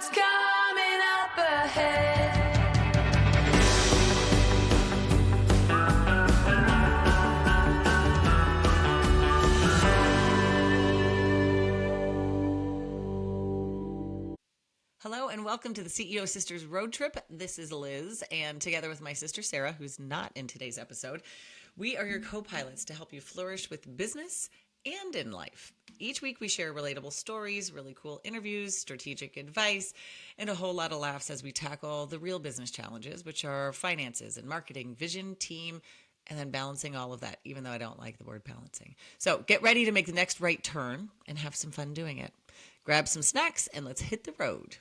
what's coming up ahead. Hello and welcome to the CEO Sisters Road Trip. This is Liz, and together with my sister Sarah, who's not in today's episode, we are your co-pilots to help you flourish with business and in life. Each week we share relatable stories, really cool interviews, strategic advice, and a whole lot of laughs as we tackle the real business challenges, which are finances and marketing, vision, team, and then balancing all of that, even though I don't like the word balancing. So get ready to make the next right turn and have some fun doing it. Grab some snacks and let's hit the road.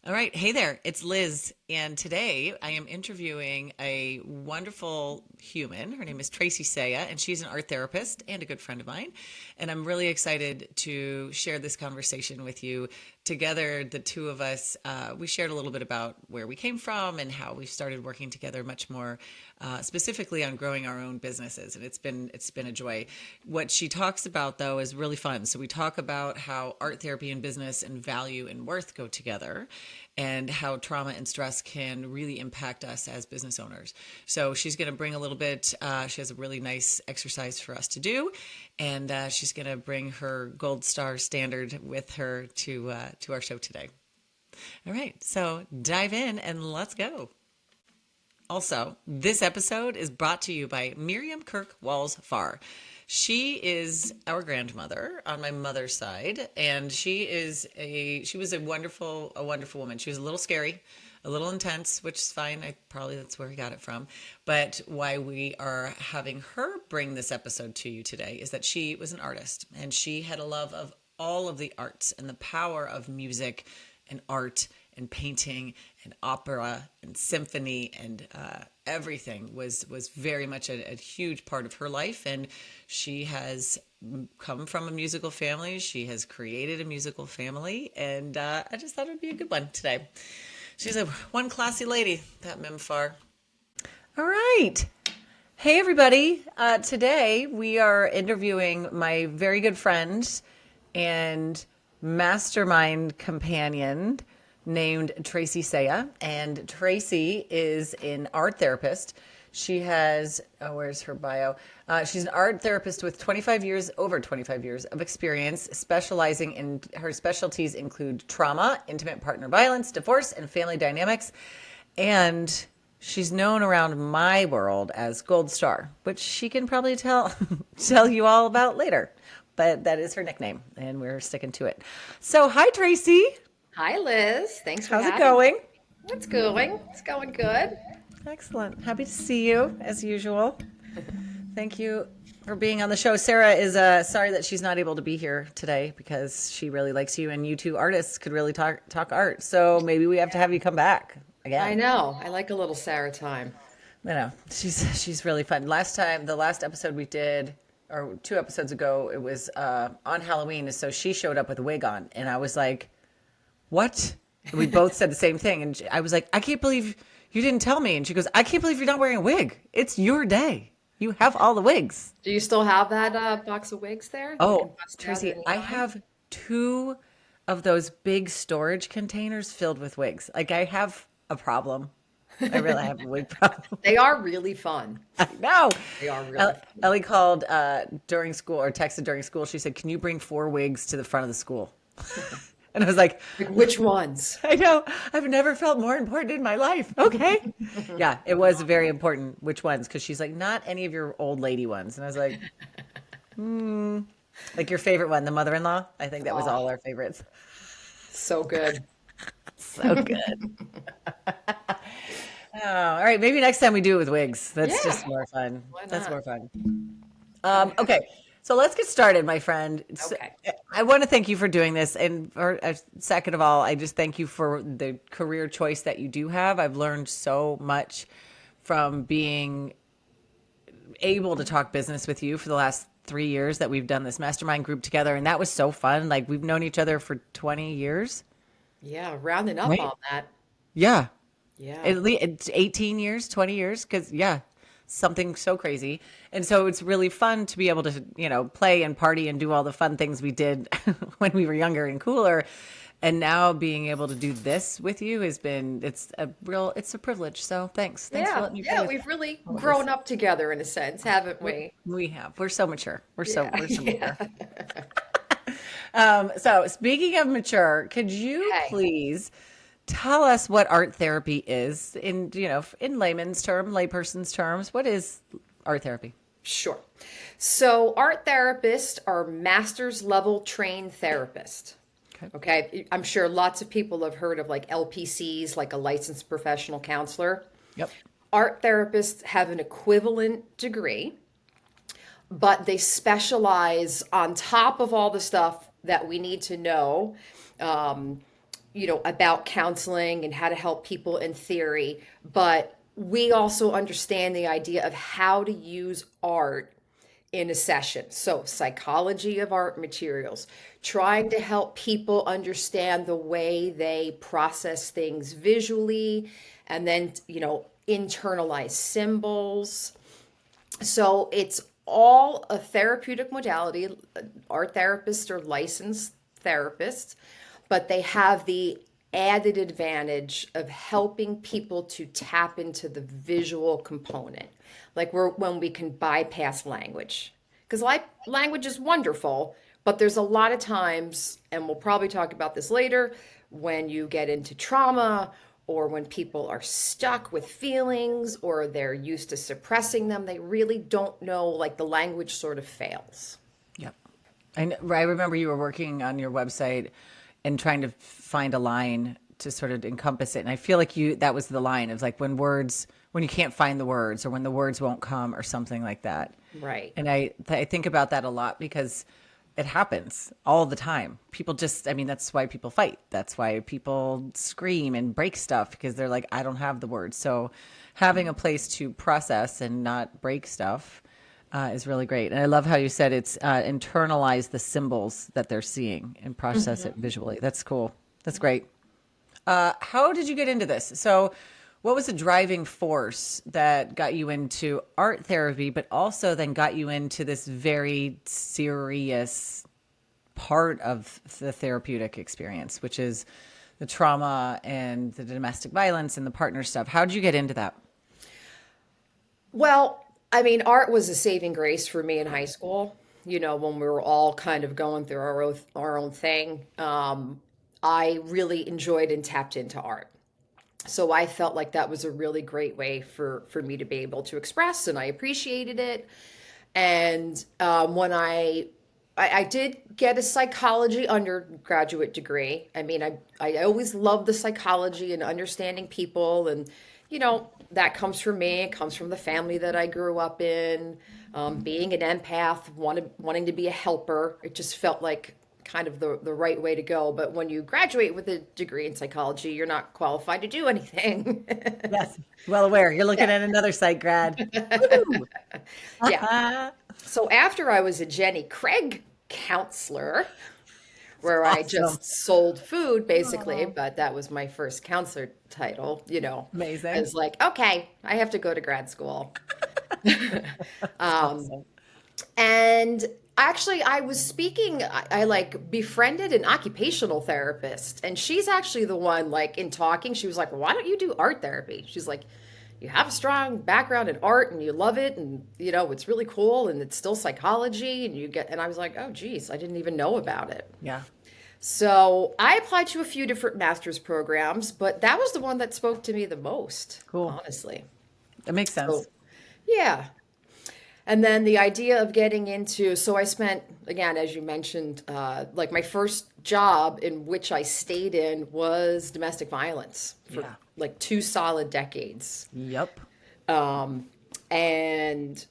All right. Hey there. It's Liz. And today I am interviewing a wonderful human. Her name is Tracey Saia, and she's an art therapist and a good friend of mine. And I'm really excited to share this conversation with you. Together, the two of us, we shared a little bit about where we came from and how we started working together much more specifically on growing our own businesses. And it's been a joy. What she talks about, though, is really fun. So we talk about how art therapy and business and value and worth go together, and how trauma and stress can really impact us as business owners. So she's going to bring a little bit, she has a really nice exercise for us to do, and she's going to bring her gold star standard with her to our show today. All right, so dive in and let's go. Also, this episode is brought to you by Miriam Kirk Walls Farr. She is our grandmother on my mother's side, and she was a wonderful woman. She was a little scary, a little intense, which is fine. That's where we got it from. But why we are having her bring this episode to you today is that she was an artist, and she had a love of all of the arts and the power of music and art and painting and opera and symphony and everything was very much a huge part of her life. And she has come from a musical family. She has created a musical family. And I just thought it would be a good one today. She's one classy lady, that Mim Farr. All right. Hey, everybody. Today we are interviewing my very good friend and mastermind companion named Tracey Saia. And Tracey is an art therapist. She has, where's her bio? She's an art therapist with over 25 years of experience, specializing in her specialties include trauma, intimate partner violence, divorce, and family dynamics. And she's known around my world as Gold Star, which she can probably tell you all about later. But that is her nickname, and we're sticking to it. So, hi, Tracey. Hi, Liz. Thanks for having me. How's it going? It's going good. Excellent. Happy to see you, as usual. Thank you for being on the show. Sarah is sorry that she's not able to be here today because she really likes you, and you two artists could really talk art. So maybe we have to have you come back again. I know. I like a little Sarah time. I know. She's really fun. The last episode we did, or 2 episodes ago, it was on Halloween. So she showed up with a wig on, and I was like, what? And we both said the same thing. And I was like, I can't believe you didn't tell me. And she goes, I can't believe you're not wearing a wig. It's your day. You have all the wigs. Do you still have that box of wigs there? Oh, Tracey, I have 2 of those big storage containers filled with wigs. Like, I have a problem. I really have a wig problem. They are really fun. I know. They are really fun. Ellie called during school, or texted during school. She said, can you bring 4 wigs to the front of the school? And I was like, which ones? I know. I've never felt more important in my life. Okay. Yeah, it was very important which ones, because she's like, not any of your old lady ones. And I was like, like your favorite one, the mother-in-law. I think that was all our favorites. So good. So good. Oh, all right. Maybe next time we do it with wigs. That's just more fun. Why not? That's more fun. Okay. So let's get started, my friend. Okay. I want to thank you for doing this. And for a second of all, I just thank you for the career choice that you do have. I've learned so much from being able to talk business with you for the last 3 years that we've done this mastermind group together. And that was so fun. Like, we've known each other for 20 years. Yeah, rounding up Right? on that. Yeah. Yeah. At least it's 18 years, 20 years. Because, something so crazy. And so it's really fun to be able to, play and party and do all the fun things we did when we were younger and cooler. And now being able to do this with you it's a privilege. So thanks for Yeah, letting me play yeah, with we've really all of this. grown up together in a sense, haven't we? We have. We're so mature. Yeah, We're so yeah. mature. So speaking of mature, could you Okay, please tell us what art therapy is in, in layman's term, layperson's terms? What is art therapy? sure. So, art therapists are master's level trained therapists. Okay. Okay, I'm sure lots of people have heard of like LPCs, like a licensed professional counselor. Yep. Art therapists have an equivalent degree, but they specialize on top of all the stuff that we need to know, about counseling and how to help people in theory. But we also understand the idea of how to use art in a session. So, psychology of art materials, trying to help people understand the way they process things visually, and then, internalize symbols. So, it's all a therapeutic modality. Art therapists are licensed therapists, but they have the added advantage of helping people to tap into the visual component, like when we can bypass language. Because language is wonderful, but there's a lot of times, and we'll probably talk about this later, when you get into trauma or when people are stuck with feelings or they're used to suppressing them, they really don't know, like the language sort of fails. Yep. I remember you were working on your website and trying to find a line to sort of encompass it. And I feel like that was the line. It was like when you can't find the words or when the words won't come or something like that. Right. And I think about that a lot because it happens all the time. People just, I mean, that's why people fight. That's why people scream and break stuff because they're like, I don't have the words. So having a place to process and not break stuff is really great. And I love how you said it's internalize the symbols that they're seeing and process it visually. That's cool. That's great. How did you get into this? So, what was the driving force that got you into art therapy, but also then got you into this very serious part of the therapeutic experience, which is the trauma and the domestic violence and the partner stuff? How did you get into that? Well, I mean, art was a saving grace for me in high school. When we were all kind of going through our own thing. I really enjoyed and tapped into art. So I felt like that was a really great way for me to be able to express, and I appreciated it. And when I did get a psychology undergraduate degree. I mean, I always loved the psychology and understanding people, and that comes from me. It comes from the family that I grew up in, being an empath, wanting to be a helper. It just felt like kind of the right way to go. But when you graduate with a degree in psychology, you're not qualified to do anything. Yes, well aware. You're looking Yeah. at another psych grad. Woo! Yeah. So after I was a Jenny Craig counselor, where I Awesome. just sold food basically, but that was my first counselor title, I Amazing. was like, okay, I have to go to grad school. Awesome. And actually, I was speaking, I like befriended an occupational therapist, and she's actually the one, like in talking, she was like, why don't you do art therapy? She's like, you have a strong background in art and you love it, and it's really cool, and it's still psychology, and I was like, oh geez, I didn't even know about it. Yeah. So I applied to a few different master's programs, but that was the one that spoke to me the most, Cool. honestly. That makes So sense. yeah. And then the idea of getting into, so I spent, again, as you mentioned, like my first job in which I stayed in was domestic violence for Yeah. like 2 solid decades. Yep. And,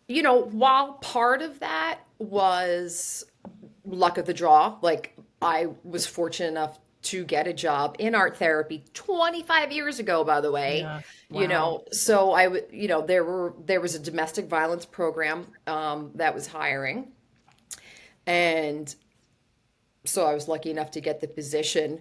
while part of that was luck of the draw, like I was fortunate enough to get a job in art therapy 25 years ago, by the way. Yeah. Wow. So I would, there was a domestic violence program that was hiring, and so I was lucky enough to get the position.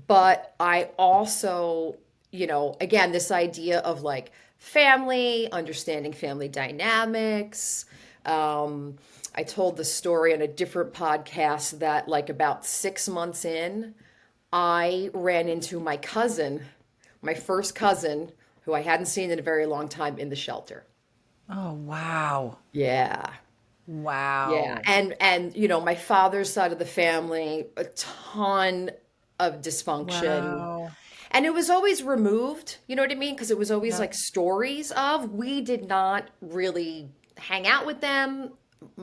But I also, again, this idea of like family, understanding family dynamics. I told the story on a different podcast that, like, about 6 months in, I ran into my cousin, my first cousin, who I hadn't seen in a very long time in the shelter. Oh, wow. Yeah. Yeah. Wow. And my father's side of the family, a ton of dysfunction. Wow. And it was always removed, you know what I mean? Because it was always Yeah. like stories of we did not really hang out with them.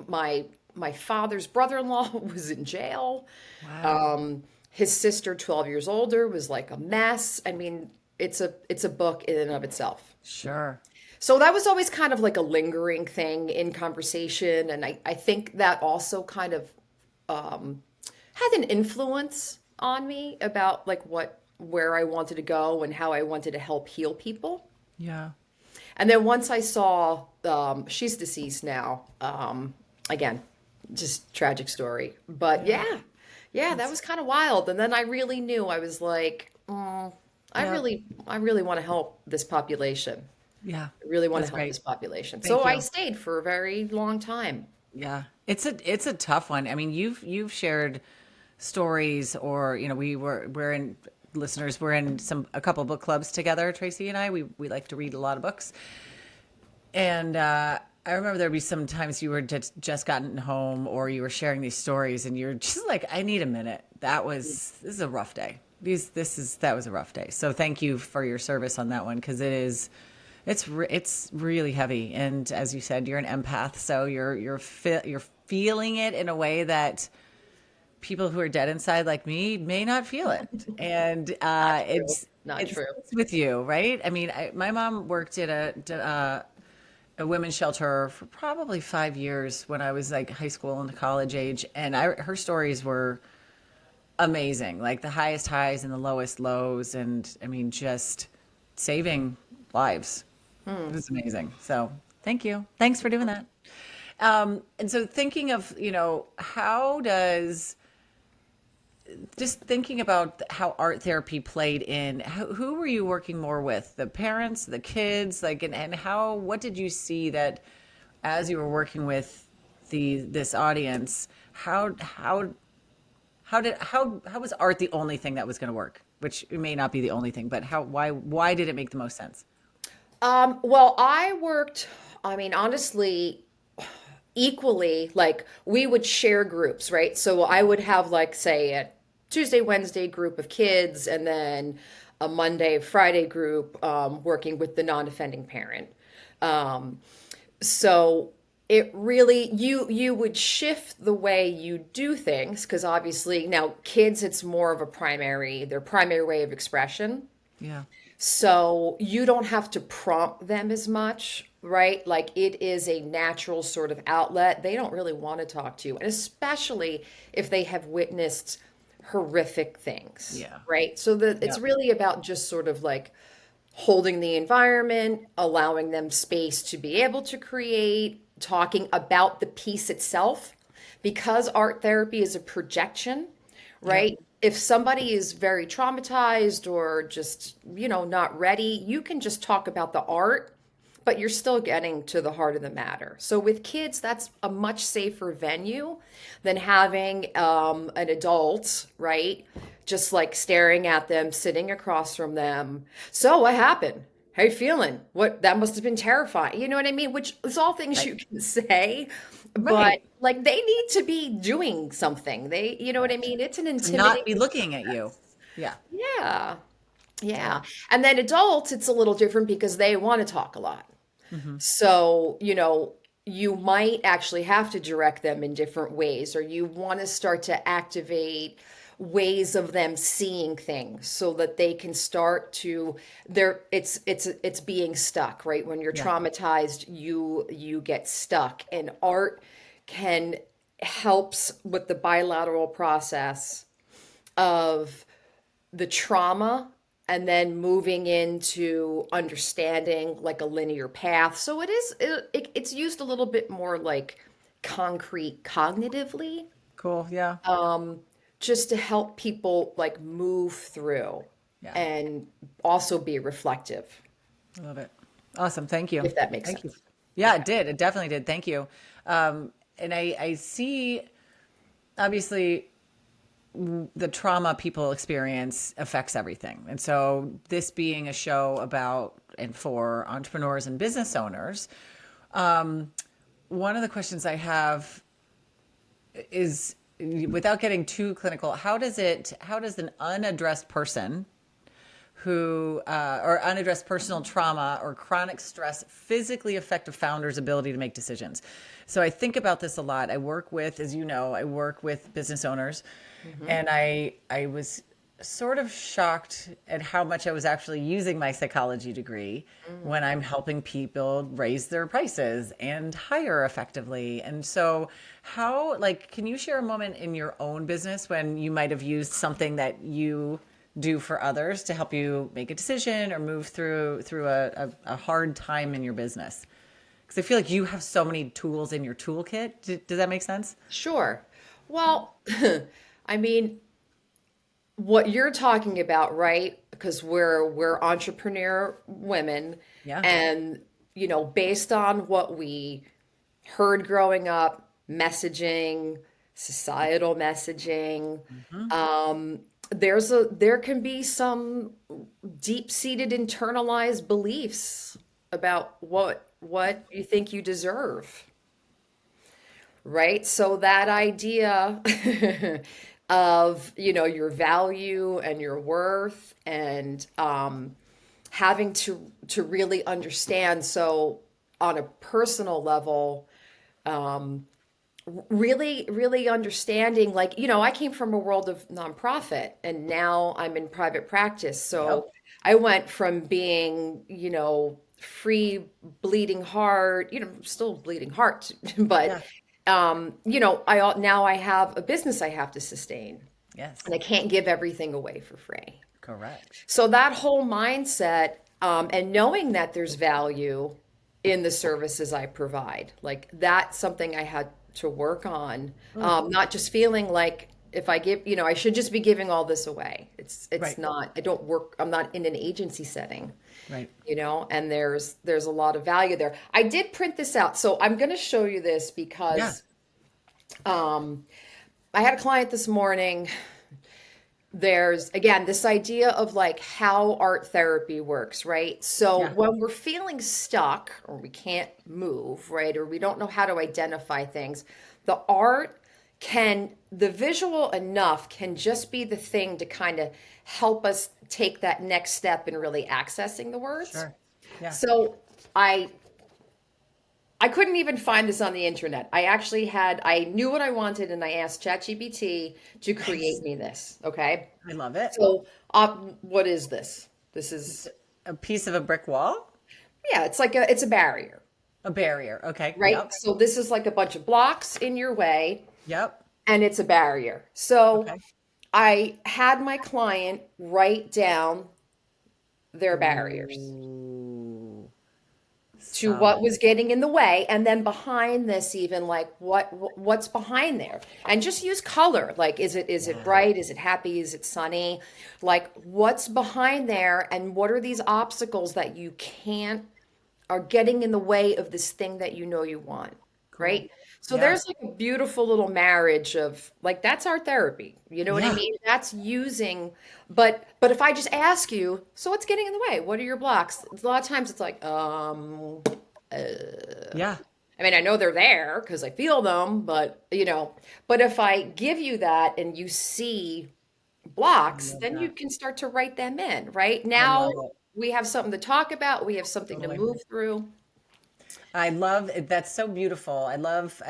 My my father's brother-in-law was in jail. Wow. His sister, 12 years older, was like a mess. I mean, it's a book in and of itself. Sure. So that was always kind of like a lingering thing in conversation. And I think that also kind of had an influence on me about like where I wanted to go and how I wanted to help heal people. Yeah. And then once I saw, she's deceased now. Again, just tragic story. But Yeah. yeah, that was kind of wild. And then I really knew I was like, Yeah. I really want to help this population. Yeah. I really want That's to help great. this population. So Thank I you. stayed for a very long time. Yeah. It's a tough one. I mean, you've shared stories, or we're in, listeners, we're in a couple book clubs together, Tracy and I. We like to read a lot of books. And I remember there'd be some times you were just gotten home, or you were sharing these stories, and you're just like, I need a minute. This is a rough day. That was a rough day. So thank you for your service on that one, because it's really heavy. And as you said, you're an empath, so you're feeling it in a way that people who are dead inside like me may not feel it. And Not true. Not it's true. with you, right? I mean, my mom worked at a women's shelter for probably 5 years when I was like high school and college age, and her stories were amazing, like the highest highs and the lowest lows, and I mean, just saving lives. It was amazing. So thank you. Thanks for doing that. And so thinking of, how does, just thinking about how art therapy played in, who were you working more with? The parents, the kids, like, and what did you see that as you were working with this audience, how was art the only thing that was going to work? Which it may not be the only thing, but why did it make the most sense? Well, I worked, I mean, honestly, equally, like we would share groups, right? So I would have like, say, a Tuesday, Wednesday group of kids, and then a Monday, Friday group working with the non-offending parent. Um, so it really you would shift the way you do things because obviously now kids it's more of their primary way of expression. Yeah. So you don't have to prompt them as much, right? Like it is a natural sort of outlet. They don't really want to talk to you, and especially if they have witnessed horrific things, Yeah. right? So it's Yeah. really about just sort of like holding the environment, allowing them space to be able to create, talking about the piece itself, because art therapy is a projection, Yeah. right? If somebody is very traumatized or just, not ready, you can just talk about the art, but you're still getting to the heart of the matter. So with kids, that's a much safer venue than having an adult, right? Just like staring at them, sitting across from them. So what happened? How you feeling? What that must have been terrifying. You know what I mean? Which is all things Right. you can say, but Right. like they need to be doing something. You know what I Right. mean? It's an To not be intimidating looking at you. process. Yeah. Yeah. Yeah. Yeah. And then adults, it's a little different because they want to talk a lot. Hmm. So, you might actually have to direct them in different ways, or you want to start to activate ways of them seeing things so that they can start to it's being stuck, right? When you're Yeah. traumatized, you get stuck, and art can helps with the bilateral process of the trauma and then moving into understanding like a linear path. So it's used a little bit more like concrete cognitively, Cool. Yeah. just to help people like move through Yeah. and also be reflective, I love it. Awesome. Thank you. if that makes Thank you. sense. Yeah, Okay. it did. It definitely did. Thank you. And I see, obviously, the trauma people experience affects everything. And so this being a show about and for entrepreneurs and business owners, one of the questions I have is, without getting too clinical, how does an unaddressed person or unaddressed personal trauma or chronic stress physically affect a founder's ability to make decisions? So I think about this a lot. I work with, as you know, I work with business owners, and I was sort of shocked at how much I was actually using my psychology degree when I'm helping people raise their prices and hire effectively. And so can you share a moment in your own business when you might have used something that you do for others to help you make a decision or move through a hard time in your business? Because I feel like you have so many tools in your toolkit. Does that make sense? Sure. Well, I mean, what you're talking about, right? Because we're entrepreneur women, Yeah. and based on what we heard growing up, messaging, societal messaging, there can be some deep-seated internalized beliefs about what you think you deserve, right? So that idea of, your value and your worth, and having to really understand. So on a personal level, really understanding, like, I came from a world of nonprofit, and now I'm in private practice. Yep. So I went from being, free bleeding heart, still bleeding heart, but Yeah. now I have a business I have to sustain, Yes. and I can't give everything away for free. Correct. So that whole mindset, and knowing that there's value in the services I provide, like that's something I had to work on. Not just feeling like if I give, I should just be giving all this away. It's Right. not. I'm not in an agency setting, Right. and there's a lot of value there. I did print this out, so I'm going to show you this Yeah. because I had a client this morning. There's again this idea of like how art therapy works, right? So Yeah. when we're feeling stuck or we can't move, right, or we don't know how to identify things, the visual enough can just be the thing to kind of help us take that next step in really accessing the words. Sure. Yeah. So I couldn't even find this on the internet. I knew what I wanted, and I asked ChatGPT to create me this. Okay. I love it. So, what is this? This is, A piece of a brick wall? yeah, it's a barrier, A barrier. Okay. right? Yep. So this is like a bunch of blocks in your way, Yep. and it's a barrier. So Okay. I had my client write down their barriers Ooh. to Solid. what was getting in the way, and then behind this, even like what's behind there, and just use color. Like, is it bright, is it happy, is it sunny, like what's behind there, and what are these obstacles that you can't are getting in the way of this thing that you want, Cool. right? So Yeah. there's like a beautiful little marriage of like that's our therapy, you know what I Yeah. mean? That's using, but if I just ask you, so what's getting in the way? What are your blocks? A lot of times it's like, Yeah. I mean, I know they're there because I feel them, but if I give you that and you see blocks, Love then you that. can start to write them in, right? I Now love it. we have something to talk about, we have something to Totally. move through. I love it. That's so beautiful. I love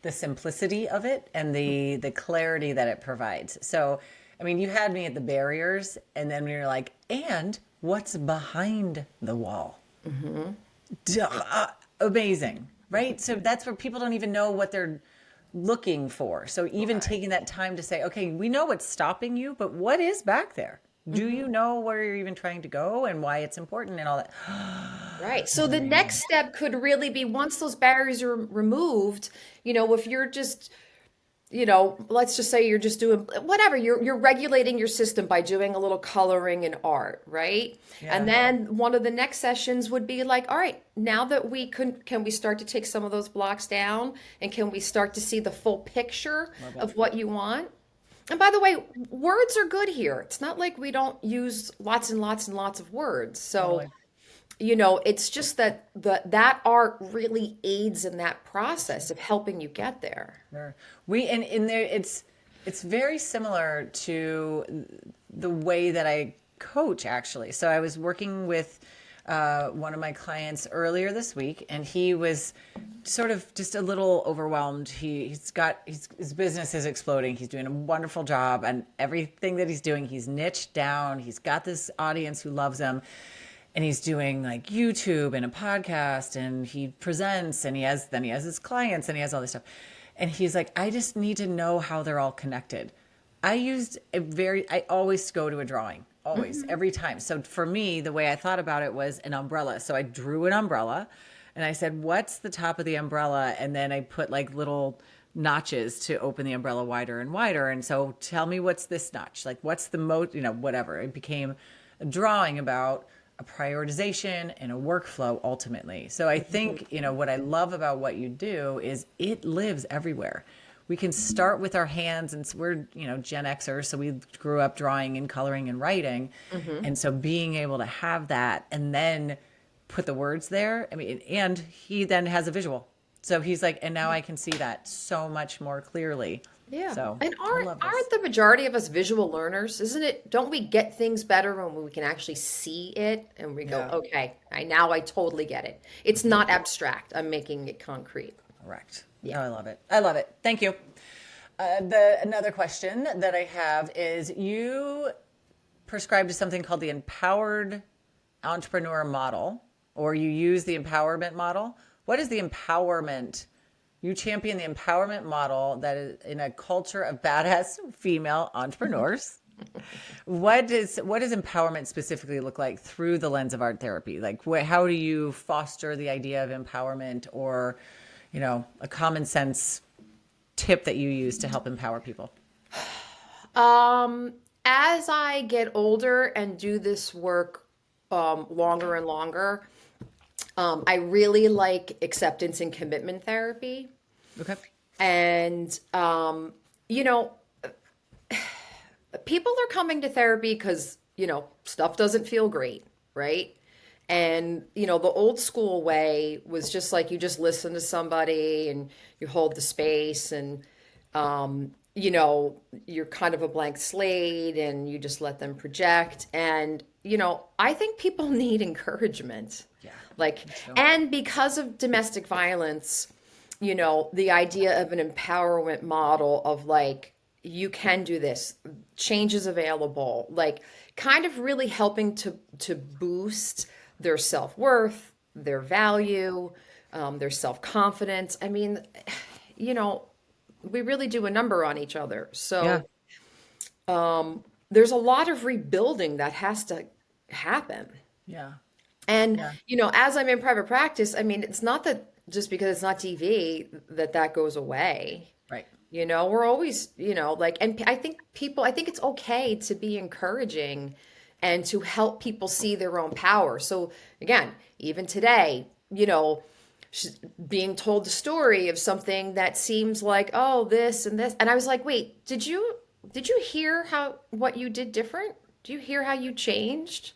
the simplicity of it and the clarity that it provides. So, I mean, you had me at the barriers, and then we were like, and what's behind the wall? Duh, amazing, right? So that's where people don't even know what they're looking for. So even taking that time to say, okay, we know what's stopping you, but what is back there? Do you know where you're even trying to go and why it's important and all that? Right. So the next step could really be once those barriers are removed, if you're just let's just say you're just doing whatever. You're regulating your system by doing a little coloring and art, right? And Yeah. then one of the next sessions would be like, all right, now that can we start to take some of those blocks down and can we start to see the full picture Love it. of what you want? And by the way, words are good here. It's not like we don't use lots and lots and lots of words. So, Totally. it's just that that art really aids in that process of helping you get there. Sure. We and in there it's very similar to the way that I coach actually. So I was working with one of my clients earlier this week, and he was sort of just a little overwhelmed. His business is exploding. He's doing a wonderful job, and everything that he's doing, he's niched down. He's got this audience who loves him. And he's doing like YouTube and a podcast, and he presents, and he has his clients, and he has all this stuff. And he's like, I just need to know how they're all connected. I always go to a drawing, always, every time. So for me, the way I thought about it was an umbrella. So I drew an umbrella and I said, what's the top of the umbrella? And then I put like little notches to open the umbrella wider and wider. And so tell me, what's this notch? Like, what's the whatever. It became a drawing about a prioritization and a workflow ultimately. So I think, what I love about what you do is it lives everywhere. We can start with our hands, and we're, Gen Xers, so we grew up drawing and coloring and writing. And so being able to have that and then put the words there, and he then has a visual. So he's like, and now I can see that so much more clearly. Yeah. So And I love this. aren't the majority of us visual learners? Isn't it? Don't we get things better when we can actually see it and we go, Yeah. okay, I totally get it. It's not abstract. I'm making it concrete. Correct. Yeah. Oh, I love it. I love it. Thank you. Another question that I have is you prescribe to something called the empowered entrepreneur model, or you use the empowerment model. What is the empowerment? You champion the empowerment model that is in a culture of badass female entrepreneurs. What does empowerment specifically look like through the lens of art therapy? Like, how do you foster the idea of empowerment, or, a common sense tip that you use to help empower people? As I get older and do this work longer and longer, I really like acceptance and commitment therapy. Okay. And, people are coming to therapy because, stuff doesn't feel great, right? And, the old school way was just like you just listen to somebody and you hold the space and, you're kind of a blank slate and you just let them project. And, I think people need encouragement. Yeah. Like, So, and because of domestic violence, the idea of an empowerment model of like, you can do this, change is available, like kind of really helping to boost their self-worth, their value, their self-confidence. We really do a number on each other. yeah. So there's a lot of rebuilding that has to happen. Yeah. And, Yeah. as I'm in private practice, it's not that just because it's not TV that goes away. Right. We're always, and I think it's okay to be encouraging and to help people see their own power. So again, even today, she's being told the story of something that seems like, oh, this and this. And I was like, wait, did you hear what you did different? Do you hear how you changed?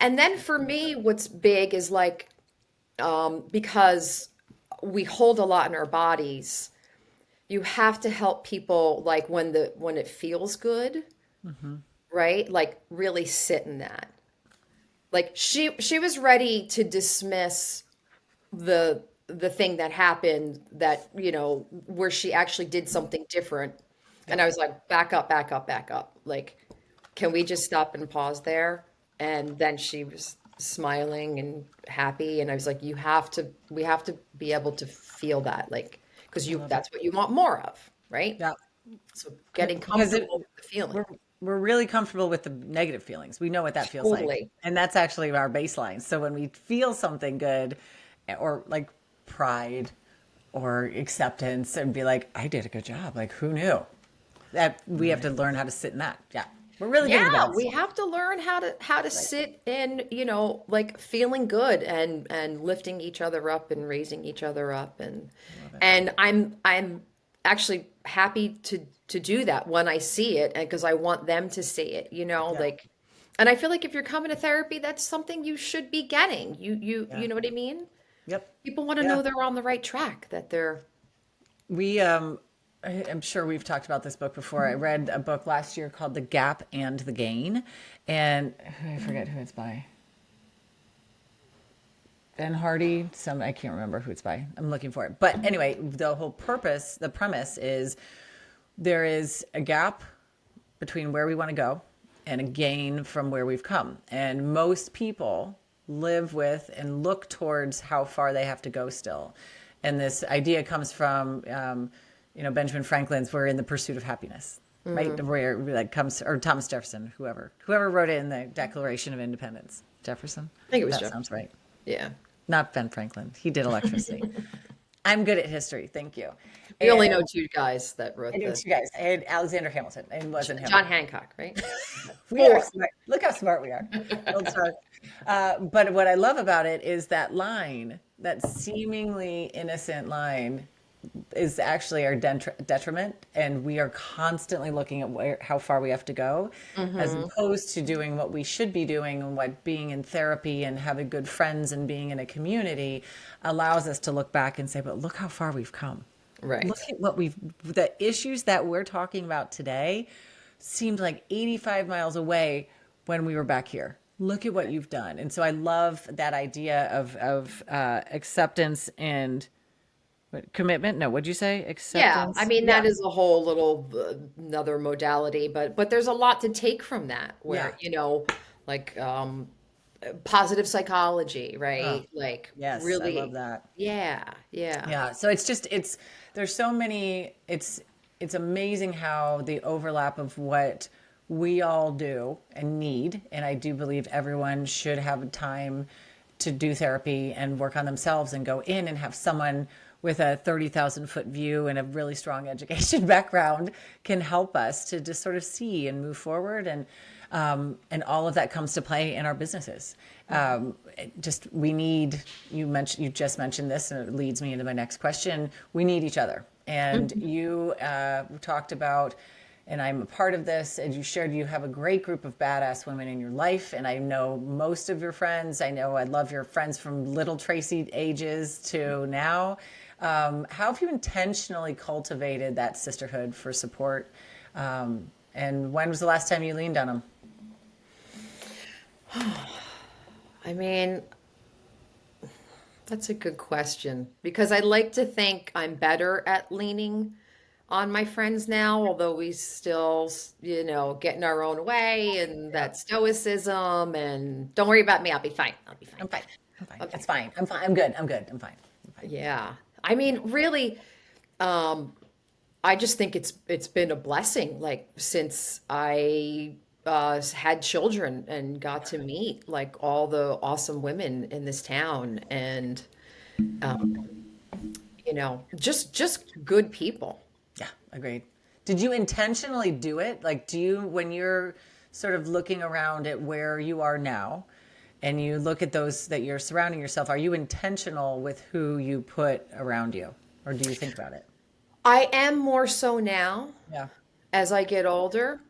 And then for me, what's big is like, because we hold a lot in our bodies, you have to help people like when it feels good, right? Like really sit in that. Like she was ready to dismiss the thing that happened that, where she actually did something different. And I was like, back up, back up, back up. Like, can we just stop and pause there? And then she was smiling and happy. And I was like, we have to be able to feel that, like, because that's what you want more of, right? Yeah. So getting Because comfortable with the feeling. we're really comfortable with the negative feelings. We know what that feels like. Totally. And that's actually our baseline. So when we feel something good, or like pride, or acceptance and be like, I did a good job. Like, who knew? That we have to learn how to sit in that. Yeah. We're really good at Yeah, that we stuff. have to learn how to sit in, like feeling good and lifting each other up and raising each other up Love it. and I'm actually happy to do that when I see it and because I want them to see it, Yeah. like and I feel like if you're coming to therapy, that's something you should be getting. You Yeah. know what I mean? Yep. People want to Yeah. know they're on the right track, that they're We, I'm sure we've talked about this book before. I read a book last year called The Gap and the Gain. And I forget who it's by. Ben Hardy, I can't remember who it's by. I'm looking for it. But anyway, the premise is there is a gap between where we want to go and a gain from where we've come. And most people live with and look towards how far they have to go still. And this idea comes from, Benjamin Franklin's "We're in the Pursuit of Happiness," right? Where that comes, or Thomas Jefferson, whoever wrote it in the Declaration of Independence. Jefferson? I think it was That Jeff. sounds right. Yeah. Not Ben Franklin. He did electricity. I'm good at history. Thank you. We only And know two guys that wrote I do the two guys. I had Alexander Hamilton, and it wasn't him. John Hancock, right? We are Four. smart. Look how smart we are. Gold star. But what I love about it is that line, that seemingly innocent line, is actually our detriment, and we are constantly looking at how far we have to go, as opposed to doing what we should be doing, and what being in therapy and having good friends and being in a community allows us to look back and say, but look how far we've come. Right. Look at the issues that we're talking about today seemed like 85 miles away when we were back here. Look at what you've done. And so I love that idea of acceptance and commitment. No, what'd you say? Yeah, I Acceptance. mean Yeah. that is a whole little another modality, but there's a lot to take from that Yeah. where, like positive psychology, Oh, right? Like yes. I love really, that. yeah, yeah. Yeah. So there's so many, it's amazing how the overlap of what we all do and need. And I do believe everyone should have time to do therapy and work on themselves and go in and have someone with a 30,000-foot view and a really strong education background can help us to just sort of see and move forward. And all of that comes to play in our businesses. You just mentioned this, and it leads me into my next question. We need each other. And you talked about, and I'm a part of this, and you shared you have a great group of badass women in your life. And I know most of your friends. I love your friends from little Tracey ages to now. How have you intentionally cultivated that sisterhood for support? And when was the last time you leaned on them? I mean, that's a good question because I like to think I'm better at leaning on my friends now, although we still, get in our own way and Yeah. that stoicism and don't worry about me, I'll be fine. I'll be fine. I'm fine. I'm fine. Okay. It's fine. I'm fine. I'm good. I'm good. I'm fine. I'm fine. Yeah. I mean, really, um, I just think it's been a blessing, like since I had children and got to meet like all the awesome women in this town, and just good people. Yeah, agreed. Did you intentionally do it? Like, when you're sort of looking around at where you are now and you look at those that you're surrounding yourself, are you intentional with who you put around you? Or do you think about it? I am more so now Yeah. as I get older.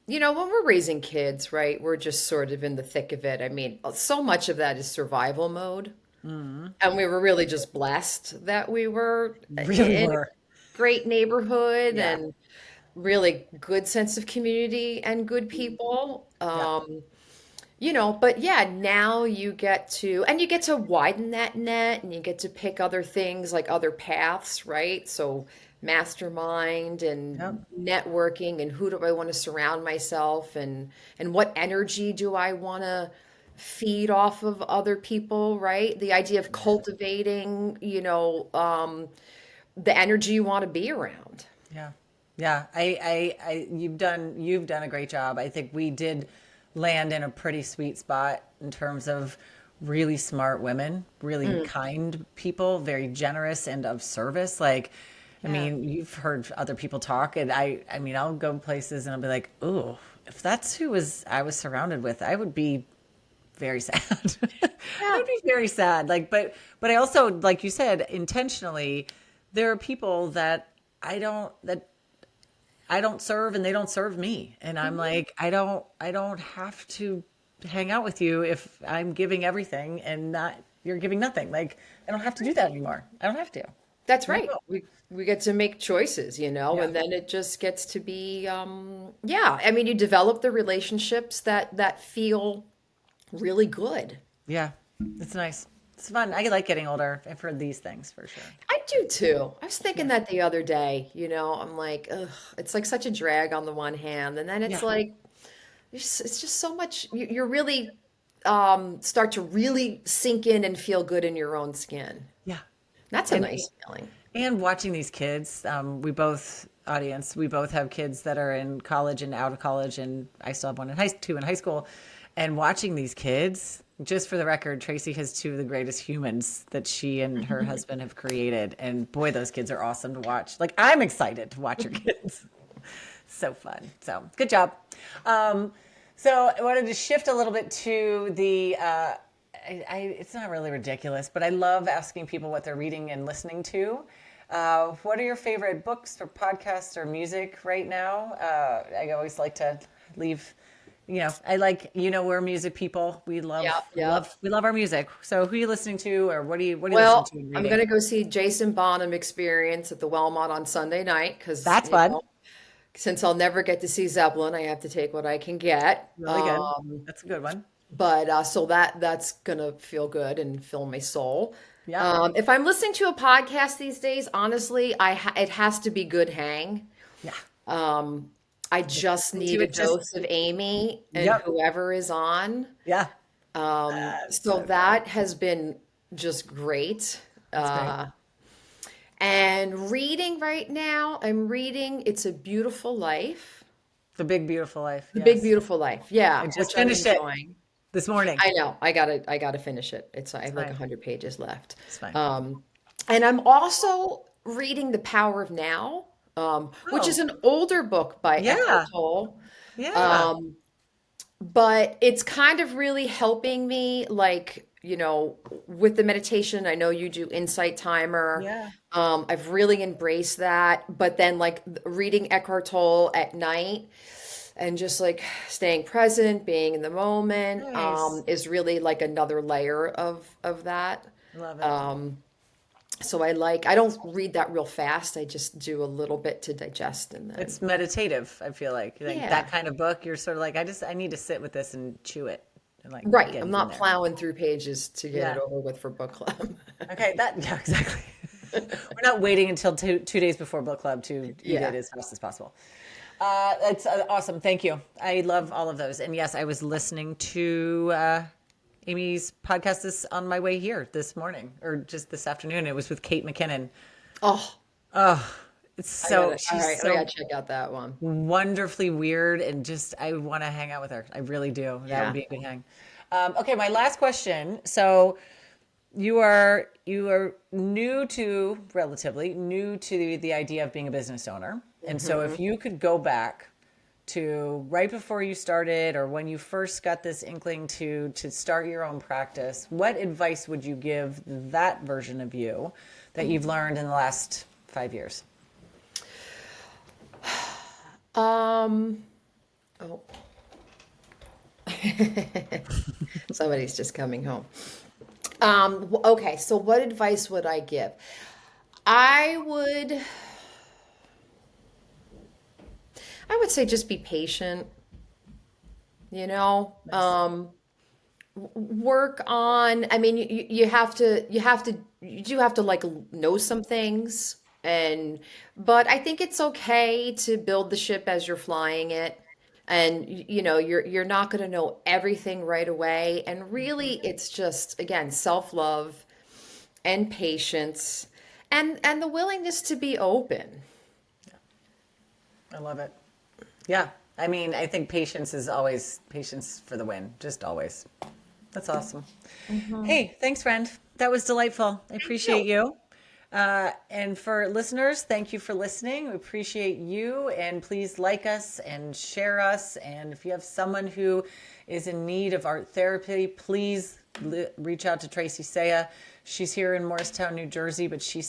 When we're raising kids, right, we're just sort of in the thick of it. I mean, so much of that is survival mode. And we were really just blessed that we were Really in a were. great neighborhood Yeah. and really good sense of community and good people. Yeah. But yeah, now you get to widen that net and you get to pick other things like other paths, right? So mastermind Yeah. and networking and who do I want to surround myself and what energy do I want to feed off of other people, right? The idea of cultivating, the energy you want to be around. Yeah. Yeah. You've done a great job. I think we did land in a pretty sweet spot in terms of really smart women, really kind people, very generous and of service. Like, I Yeah. mean, you've heard other people talk, and I mean, I'll go places and I'll be like, "Ooh, if that's who was I was surrounded with, I would be very sad." I Yeah. would be very sad. Like, but I also, like you said, intentionally, there are people that I don't serve and they don't serve me. And I'm like, I don't have to hang out with you if I'm giving everything and not you're giving nothing. Like, I don't have to do that anymore. I don't have to. That's Let right. go. We get to make choices, Yeah. and then it just gets to be yeah. I mean, you develop the relationships that feel really good. Yeah. It's nice. It's fun. I like getting older for these things for sure. I do too. I was Yeah. thinking that the other day, I'm like, ugh, it's like such a drag on the one hand, and then it's Yeah. like it's just so much you're really start to really sink in and feel good in your own skin. Yeah. That's a And nice feeling. and watching these kids, we both have kids that are in college and out of college, and I still have two in high school. And watching these kids, just for the record, Tracy has two of the greatest humans that she and her husband have created. And boy, those kids are awesome to watch. Like, I'm excited to watch your kids. So fun. So good job. Um, so I wanted to shift a little bit to the. It's not really ridiculous, but I love asking people what they're reading and listening to. What are your favorite books or podcasts or music right now? I always like to leave. I like, we're music people. Yeah, yeah. We love our music. So who are you listening to, or what are you listening Well, to and I'm reading? gonna go see Jason Bonham Experience at the Wellmont on Sunday night because That's fun. since I'll never get to see Zeppelin, I have to take what I can get. Really good. That's a good one. But so that's gonna feel good and fill my soul. Yeah. If I'm listening to a podcast these days, honestly, it has to be good hang. Yeah. I just Listen to need a it just, dose of Amy and yep. whoever is on. Yeah. That's So so good. that has been just great. That's great. And reading right now, I'm reading It's a Beautiful Life. The Big Beautiful Life. The Big Yes. Beautiful Life. Yeah, I just which I'm finished it enjoying. this morning. I know. I gotta finish it. I It's have like fine. 100 pages left. It's fine. And I'm also reading The Power of Now, which is Oh, an older book by Eckhart yeah. Tolle. Yeah. Um, but it's kind of really helping me, like, with the meditation. I know you do Insight Timer. Yeah. I've really embraced that. But then, like, reading Eckhart Tolle at night and just like staying present, being in the moment, Nice. is really like another layer of that. Love it. Um, so I don't read that real fast. I just do a little bit to digest and then, It's meditative, I feel like yeah. that kind of book, you're sort of like, I need to sit with this and chew it and like Right. get I'm in not there. plowing through pages to get it Yeah. over with for book club. Okay. Yeah, exactly. We're not waiting until two days before book club to eat Yeah. it as fast as possible. That's awesome. Thank you. I love all of those. And yes, I was listening to Amy's podcast on my way here this morning or just this afternoon. It was with Kate McKinnon. Oh, Oh, it's all she's right. I so gotta check out that one. wonderfully weird and just I want to hang out with her. I really do. That would Yeah. be a good hang. Okay, my last question. So you are relatively new to the idea of being a business owner. And so if you could go back to right before you started or when you first got this inkling to start your own practice, what advice would you give that version of you that you've learned in the last 5 years? Um, oh, somebody's just coming home. Okay, so what advice would I give? I would I would say just be patient, you know. Nice. Work on, I mean, you do have to like know some things, and but I think it's okay to build the ship as you're flying it. And you're not going to know everything right away, and really it's just, again, self-love and patience and the willingness to be open. I love it. Yeah. I mean, I think patience is always patience for the win, just always. That's awesome. Hey, thanks, friend. That was delightful. I appreciate you. And for listeners, thank you for listening. We appreciate you. And please like us and share us. And if you have someone who is in need of art therapy, please reach out to Tracey Saia. She's here in Morristown, New Jersey, but she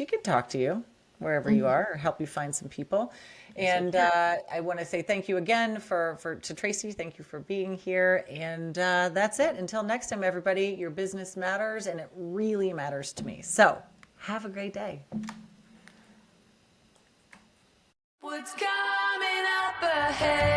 could talk to you wherever you are or help you find some people. And I want to say thank you again to Tracey. Thank you for being here. And that's it. Until next time, everybody, your business matters and it really matters to me. So have a great day. What's coming up ahead?